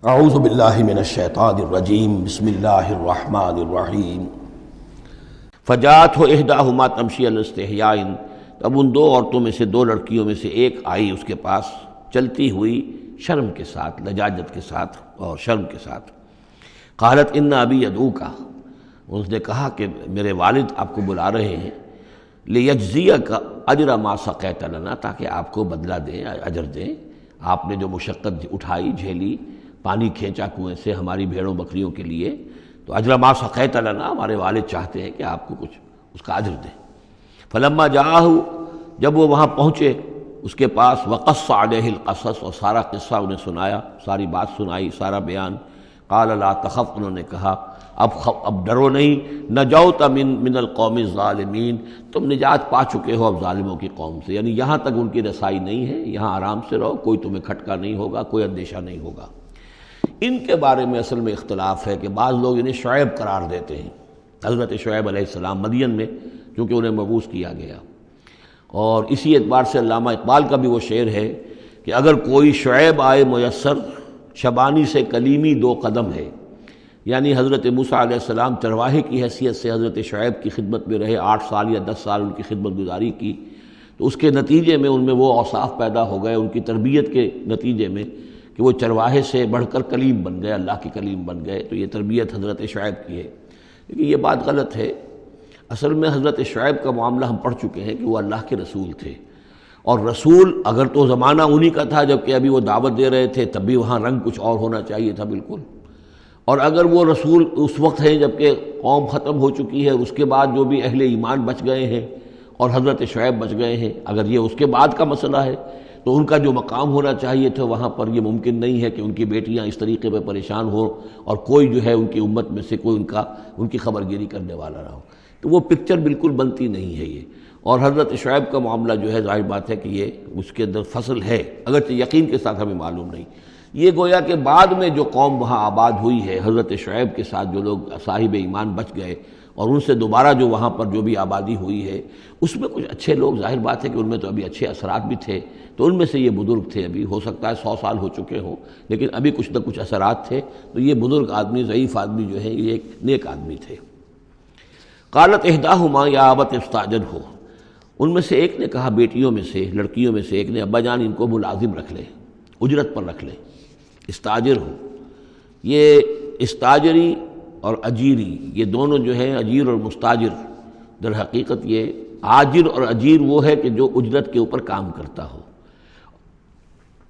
اعوذ باللہ من الشیطان الرجیم بسم اللہ الرحمن الرحیم فجاءتہ احداہما تمشی علی استحیاء، اب ان دو عورتوں میں سے دو لڑکیوں میں سے ایک آئی اس کے پاس چلتی ہوئی شرم کے ساتھ، لجاجت کے ساتھ اور شرم کے ساتھ۔ قالت ان ابی یدعوک، اس نے کہا کہ میرے والد آپ کو بلا رہے ہیں، لیجزیک اجر ما سقیت لنا، تاکہ آپ کو بدلہ دیں، اجر دیں، آپ نے جو مشقت اٹھائی جھیلی، پانی کھینچا کنویں سے ہماری بھیڑوں بکریوں کے لیے، تو اجر ما سقیت لنا، ہمارے والد چاہتے ہیں کہ آپ کو کچھ اس کا اجر دیں۔ فلما جاءہ، جب وہ وہاں پہنچے اس کے پاس، وقص علیہ القصص، اور سارا قصہ انہیں سنایا، ساری بات سنائی، سارا بیان۔ قال لا تخف، انہوں نے کہا اب ڈرو نہیں، نجوت من القوم الظالمین، تم نجات پا چکے ہو اب ظالموں کی قوم سے، یعنی یہاں تک ان کی رسائی نہیں ہے، یہاں آرام سے رہو، کوئی تمہیں کھٹکا نہیں ہوگا، کوئی اندیشہ نہیں ہوگا۔ ان کے بارے میں اصل میں اختلاف ہے کہ بعض لوگ انہیں شعیب قرار دیتے ہیں، حضرت شعیب علیہ السلام مدین میں چونکہ انہیں مبعوث کیا گیا، اور اسی اعتبار سے علامہ اقبال کا بھی وہ شعر ہے کہ اگر کوئی شعیب آئے میسر، شبانی سے کلیمی دو قدم ہے، یعنی حضرت موسیٰ علیہ السلام چرواہے کی حیثیت سے حضرت شعیب کی خدمت میں رہے، 8 سال یا 10 سال ان کی خدمت گزاری کی، تو اس کے نتیجے میں ان میں وہ اوصاف پیدا ہو گئے، ان کی تربیت کے نتیجے میں کہ وہ چرواہے سے بڑھ کر کلیم بن گئے، اللہ کے کلیم بن گئے، تو یہ تربیت حضرت شعیب کی ہے۔ لیکن یہ بات غلط ہے، اصل میں حضرت شعیب کا معاملہ ہم پڑھ چکے ہیں کہ وہ اللہ کے رسول تھے، اور رسول اگر تو زمانہ انہی کا تھا جب کہ ابھی وہ دعوت دے رہے تھے، تب بھی وہاں رنگ کچھ اور ہونا چاہیے تھا بالکل، اور اگر وہ رسول اس وقت ہیں جب کہ قوم ختم ہو چکی ہے، اس کے بعد جو بھی اہل ایمان بچ گئے ہیں اور حضرت شعیب بچ گئے ہیں، اگر یہ اس کے بعد کا مسئلہ ہے تو ان کا جو مقام ہونا چاہیے تھا وہاں پر یہ ممکن نہیں ہے کہ ان کی بیٹیاں اس طریقے پہ پریشان ہوں اور کوئی جو ہے ان کی امت میں سے کوئی ان کی خبر گیری کرنے والا نہ ہو، تو وہ پکچر بالکل بنتی نہیں ہے یہ۔ اور حضرت شعیب کا معاملہ جو ہے ظاہر بات ہے کہ یہ اس کے اندر فصل ہے، اگرچہ یقین کے ساتھ ہمیں معلوم نہیں۔ یہ گویا کہ بعد میں جو قوم وہاں آباد ہوئی ہے حضرت شعیب کے ساتھ، جو لوگ صاحب ایمان بچ گئے اور ان سے دوبارہ جو وہاں پر جو بھی آبادی ہوئی ہے، اس میں کچھ اچھے لوگ، ظاہر بات ہے کہ ان میں تو ابھی اچھے اثرات بھی تھے، تو ان میں سے یہ بزرگ تھے، ابھی ہو سکتا ہے 100 سال ہو چکے ہوں لیکن ابھی کچھ نہ کچھ اثرات تھے، تو یہ بزرگ آدمی، ضعیف آدمی جو ہے یہ ایک نیک آدمی تھے۔ قالت احداہما یا ابت استاجرہ، ان میں سے ایک نے کہا، بیٹیوں میں سے، لڑکیوں میں سے ایک نے، ابا جان ان کو ملازم رکھ لیں، اجرت پر رکھ لیں، استاجر ہو۔ یہ استاجری اور اجیری، یہ دونوں جو ہیں اجیر اور مستاجر، در حقیقت یہ آجر اور اجیر وہ ہے کہ جو اجرت کے اوپر کام کرتا ہو،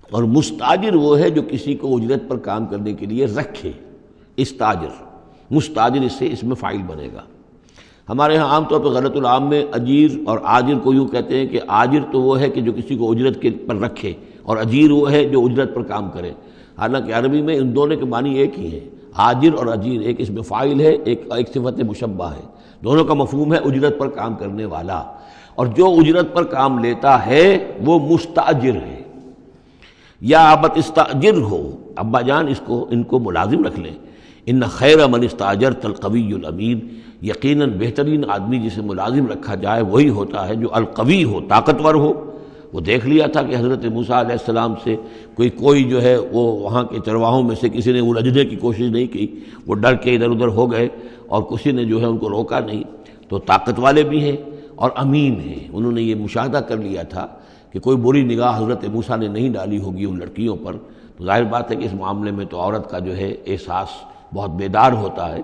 اور مستاجر وہ ہے جو کسی کو اجرت پر کام کرنے کے لیے رکھے، استاجر۔ مستاجر اس سے اسم فاعل بنے گا۔ ہمارے ہاں عام طور پہ غلط العام میں اجیر اور آجر کو یوں کہتے ہیں کہ آجر تو وہ ہے کہ جو کسی کو اجرت کے پر رکھے، اور اجیر وہ ہے جو اجرت پر کام کرے، حالانکہ عربی میں ان دونوں کے معنی ایک ہی ہے، آجر اور اجیر، ایک اسم فاعل ہے، ایک صفت مشبہ ہے، دونوں کا مفہوم ہے اجرت پر کام کرنے والا، اور جو اجرت پر کام لیتا ہے وہ مستاجر ہے۔ یا ابت استاجر ہو، ابا جان ان کو ملازم رکھ لیں، ان خیر من استاجرت القوی الامین، یقیناً بہترین آدمی جسے ملازم رکھا جائے وہی ہوتا ہے جو القوی ہو، طاقتور ہو۔ وہ دیکھ لیا تھا کہ حضرت موسیٰ علیہ السلام سے کوئی جو ہے وہ وہاں کے چرواہوں میں سے کسی نے الجھنے کی کوشش نہیں کی، وہ ڈر کے ادھر ادھر ہو گئے اور کسی نے جو ہے ان کو روکا نہیں، تو طاقت والے بھی ہیں اور امین ہیں۔ انہوں نے یہ مشاہدہ کر لیا تھا کہ کوئی بری نگاہ حضرت موسیٰ نے نہیں ڈالی ہوگی ان لڑکیوں پر، تو ظاہر بات ہے کہ اس معاملے میں تو عورت کا جو ہے احساس بہت بیدار ہوتا ہے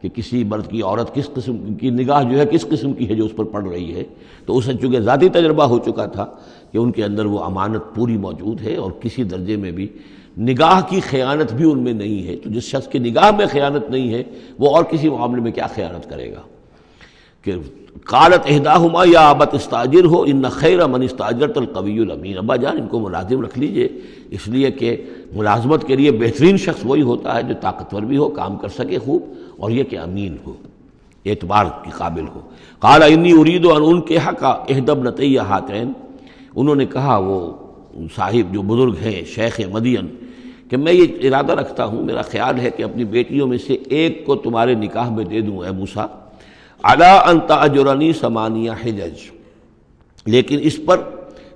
کہ کسی مرد کی عورت کس قسم کی نگاہ جو ہے کس قسم کی ہے جو اس پر پڑ رہی ہے، تو اسے چونکہ ذاتی تجربہ ہو چکا تھا کہ ان کے اندر وہ امانت پوری موجود ہے، اور کسی درجے میں بھی نگاہ کی خیانت بھی ان میں نہیں ہے، تو جس شخص کی نگاہ میں خیانت نہیں ہے وہ اور کسی معاملے میں کیا خیانت کرے گا۔ کہ قالت احداہما یا ابت استاجر ہو ان خیر من استاجرت القوی الامین، ابا جان ان کو ملازم رکھ لیجئے، اس لیے کہ ملازمت کے لیے بہترین شخص وہی ہوتا ہے جو طاقتور بھی ہو، کام کر سکے خوب، اور یہ کہ امین ہو، اعتبار کی قابل ہو۔ قال انی ارید ان انکحک احدی ابنتی ہاتین، انہوں نے کہا وہ صاحب جو بزرگ ہیں شیخ مدین کہ میں یہ ارادہ رکھتا ہوں، میرا خیال ہے کہ اپنی بیٹیوں میں سے ایک کو تمہارے نکاح میں دے دوں اے موسیٰ، علی ان تأجرنی 8 حجج، لیکن اس پر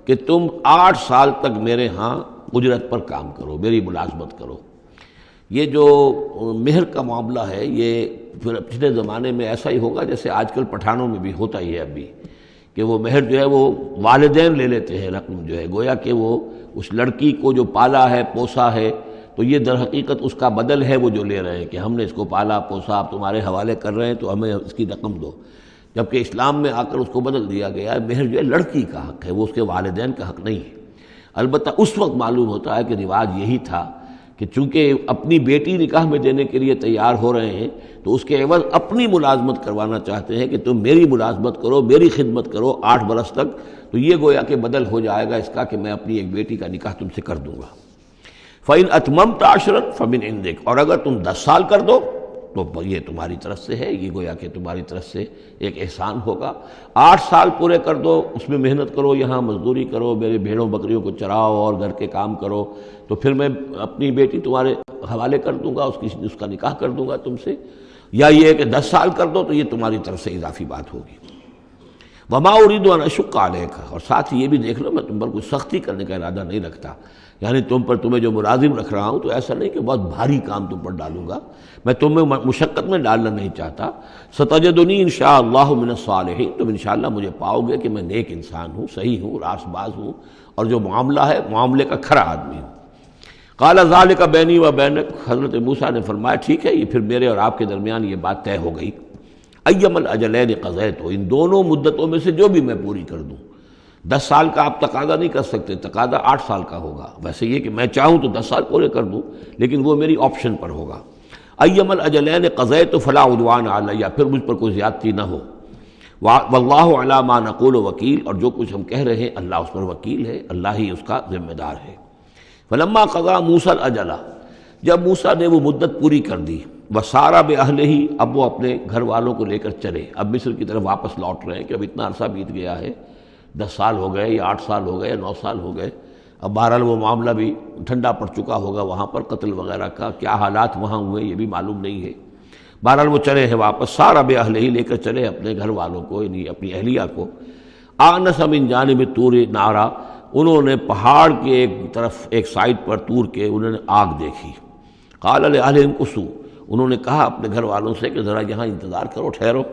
کہ تم 8 سال تک میرے ہاں اجرت پر کام کرو، میری ملازمت کرو۔ یہ جو مہر کا معاملہ ہے یہ پھر پچھلے زمانے میں ایسا ہی ہوگا جیسے آج کل پٹھانوں میں بھی ہوتا ہی ہے ابھی، کہ وہ مہر جو ہے وہ والدین لے لیتے ہیں رقم جو ہے، گویا کہ وہ اس لڑکی کو جو پالا ہے پوسا ہے تو یہ در حقیقت اس کا بدل ہے وہ جو لے رہے ہیں کہ ہم نے اس کو پالا پوسا آپ تمہارے حوالے کر رہے ہیں تو ہمیں اس کی رقم دو، جبکہ اسلام میں آ کر اس کو بدل دیا گیا ہے۔ مہر جو ہے لڑکی کا حق ہے، وہ اس کے والدین کا حق نہیں ہے۔ البتہ اس وقت معلوم ہوتا ہے کہ رواج یہی تھا کہ چونکہ اپنی بیٹی نکاح میں دینے کے لیے تیار ہو رہے ہیں تو اس کے عوض اپنی ملازمت کروانا چاہتے ہیں کہ تم میری ملازمت کرو، میری خدمت کرو 8 برس تک، تو یہ گویا کہ بدل ہو جائے گا اس کا کہ میں اپنی ایک بیٹی کا نکاح تم سے کر دوں گا۔ فَإِنْ أَتْمَمْتَ عَشْرًا فَمِنْ عِنْدِكَ، اور اگر تم 10 سال کر دو تو یہ تمہاری طرف سے ہے، یہ گویا کہ تمہاری طرف سے ایک احسان ہوگا۔ 8 سال پورے کر دو، اس میں محنت کرو، یہاں مزدوری کرو، میرے بھیڑوں بکریوں کو چراؤ اور گھر کے کام کرو، تو پھر میں اپنی بیٹی تمہارے حوالے کر دوں گا، اس کا نکاح کر دوں گا تم سے۔ یا یہ کہ 10 سال کر دو تو یہ تمہاری طرف سے اضافی بات ہوگی۔ وَمَا أُرِيدُ أَنْ أَشُقَّ عَلَيْكَ، اور ساتھ ہی یہ بھی دیکھ لو میں تم پر کوئی سختی کرنے کا ارادہ نہیں رکھتا، یعنی تمہیں جو ملازم رکھ رہا ہوں تو ایسا نہیں کہ بہت بھاری کام تم پر ڈالوں گا، میں تمہیں مشقت میں ڈالنا نہیں چاہتا۔ سَتَجِدُنِي إِنْ شَاءَ اللَّهُ مِنَ الصَّالِحِينَ، تم انشاءاللہ مجھے پاؤ گے کہ میں نیک انسان ہوں، صحیح ہوں، راست باز ہوں، اور جو معاملہ ہے معاملے کا کھرا آدمی ہوں۔ قال ذلك بینی و بینک، حضرت موسیٰ نے فرمایا ٹھیک ہے، یہ پھر میرے اور آپ کے درمیان یہ بات طے ہو گئی۔ ایما الاجلین قضیت، ان دونوں مدتوں میں سے جو بھی میں پوری کر دوں۔ 10 سال کا آپ تقاضا نہیں کر سکتے، تقاضا 8 سال کا ہوگا، ویسے یہ کہ میں چاہوں تو 10 سال پورے کر دوں لیکن وہ میری آپشن پر ہوگا۔ ایما الاجلین قضیت فلا عدوان علیہ، پھر مجھ پر کوئی زیادتی نہ ہو۔ واللہ علی ما نقول وکیل، اور جو کچھ ہم کہہ رہے ہیں اللہ اس پر وکیل ہے، اللہ ہی اس کا ذمہ دار ہے۔ فلما قضا موسیٰ الاجل، جب موسیٰ نے وہ مدت پوری کر دی، وسارا باہلہ، اب وہ اپنے گھر والوں کو لے کر چلے، اب مصر کی طرف واپس لوٹ رہے ہیں کہ اب اتنا عرصہ بیت گیا ہے، 10 سال ہو گئے یا 8 سال ہو گئے یا 9 سال ہو گئے، اب بہرحال وہ معاملہ بھی ٹھنڈا پڑ چکا ہوگا، وہاں پر قتل وغیرہ کا کیا حالات وہاں ہوئے یہ بھی معلوم نہیں ہے۔ بہرحال وہ چلے ہیں واپس، سارا باہلہ لے کر چلے اپنے گھر والوں کو، یعنی اپنی اہلیہ کو۔ آنس من جانب طور نارا، انہوں نے پہاڑ کے ایک طرف ایک سائڈ پر طور کے انہوں نے آگ دیکھی۔ قال لأہلہم کثوا، انہوں نے کہا اپنے گھر والوں سے کہ ذرا یہاں انتظار کرو، ٹھہرو،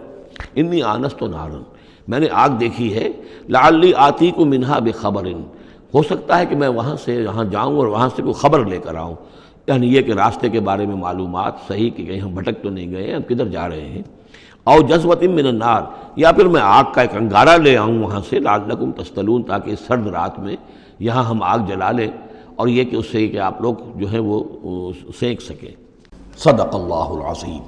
انی آنست نارا، میں نے آگ دیکھی ہے، لعلی آتیکم منہا بخبر، ہو سکتا ہے کہ میں وہاں سے یہاں جاؤں اور وہاں سے کوئی خبر لے کر آؤں، یعنی یہ کہ راستے کے بارے میں معلومات، صحیح کہ کہیں ہم بھٹک تو نہیں گئے، ہم کدھر جا رہے ہیں۔ او جذوۃ من النار، یا پھر میں آگ کا ایک انگارہ لے آؤں وہاں سے، لعلکم تصطلون، تاکہ اس سرد رات میں یہاں ہم آگ جلا لیں، اور یہ کہ اس سے کہ آپ لوگ جو ہے وہ سینک سکیں۔ صدق اللہ العظیم۔